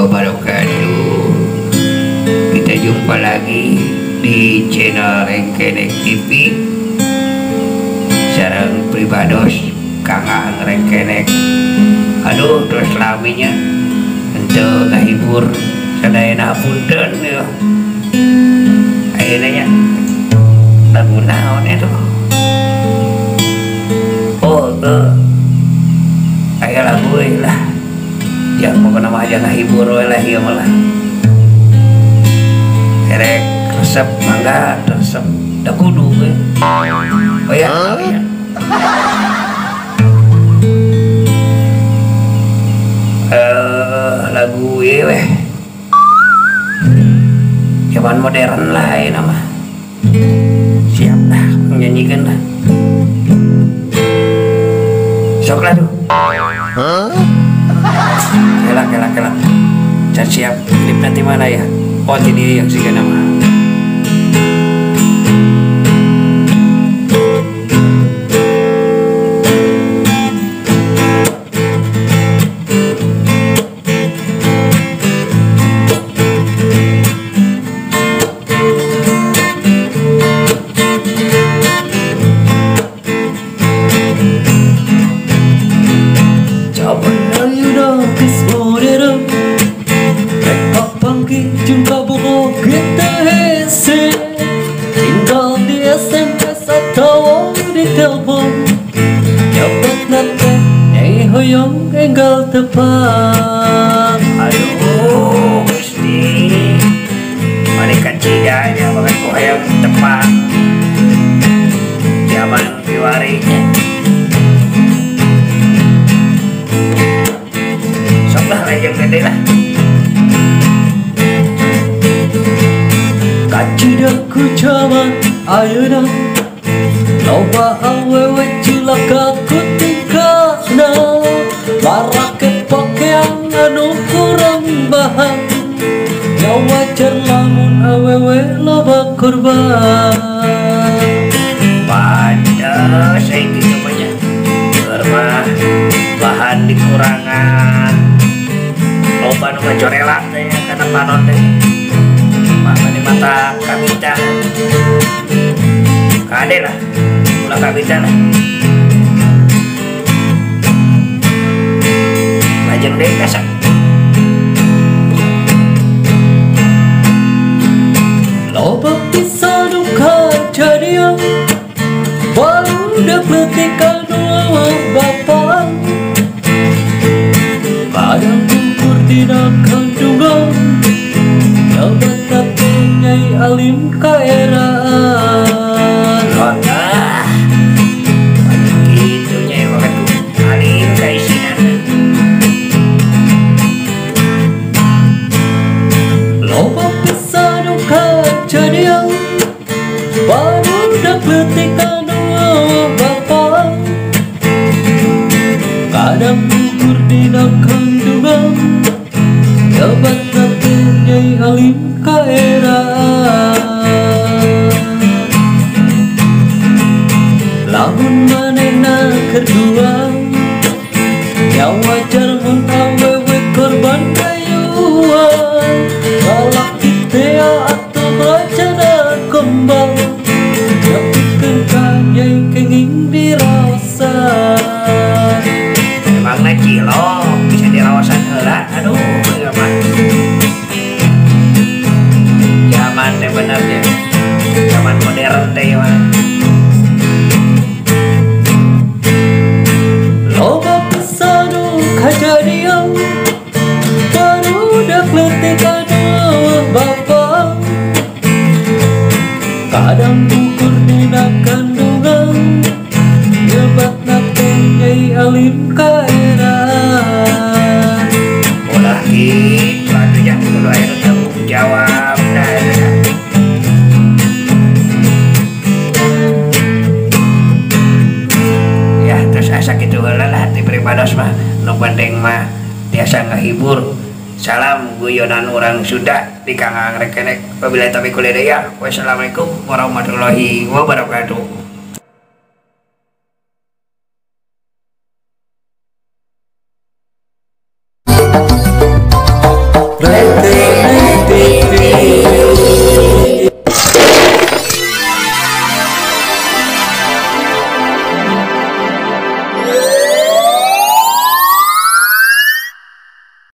wabarakatuh. Kita jumpa lagi di channel Rengkenek TV. Sareng pribados Kang Ang Rengkenek. Aduh, terus laminya untuk ngahibur sadayana punten ya. Ayeuna lagu naon itu? Oh, aya lagu lah. Yang mau nama aja ngahibur lah ya malah. Erek resep mangga resep da kudu we. Oh ya. Lagu ieu weh. Zaman modern lah ya nama. Siap dah menyanyikan lah. Sok lah tuh. Kelak. Can siap klip nanti mana ya? Oh jadi yang sih nama. Jumpa buku kita hese tinggal di SMS atau di telepon. Dapat nanti nyai hoyong enggal tepat. Aduh, Gusti, mereka cidanya banget kok yang tepat. Zaman piwarinya. Sok lah yang gede lah. Kacidaku caman ayeuna loba awewe cilaka ku tingkahna marake pakean anu kurang bahan ya wajar lamun awewe loba korban Pada saya gitu banyak bermah bahan dikurangan loba nu ngacorela teh kana panon teh mata kabita kade lah ulah kabita lah lajeng deh kasak loba bisa duka jadian baru dak letikan dua bapak kadang ukur dina kandungan jabat tapi nyai alim kaeraan gitu nyai waktu alim kaisinan loba bisa duka jadian baru dak letikan dua bapak kadang ukur dina kandungan jabat tapi nyai alim kaeraan lamun manehna kedua ya wajar mun awewe korban kayuan lalaki teh atuh racana kembang yapikeun ka nyai kenging diraosan emang cilok bisa dirawasan heula aduh mah zaman teh benernya zaman modern teh mah loba pesanu kajadian barudak letik aduh bapak kadang ukur dina kandungan nyebat nate nyai alim kaeraan ulah gitu atuh yang kudu aya tanggung jawab dah ya terus asa kitu heula lah ti pribados mah nu penting mah tiasa ngahibur. Salam guyonan orang Sunda di Kang Ang Rengkenek. Wabillahi taufiq wal hidayah. Wassalamualaikum warahmatullahi wabarakatuh.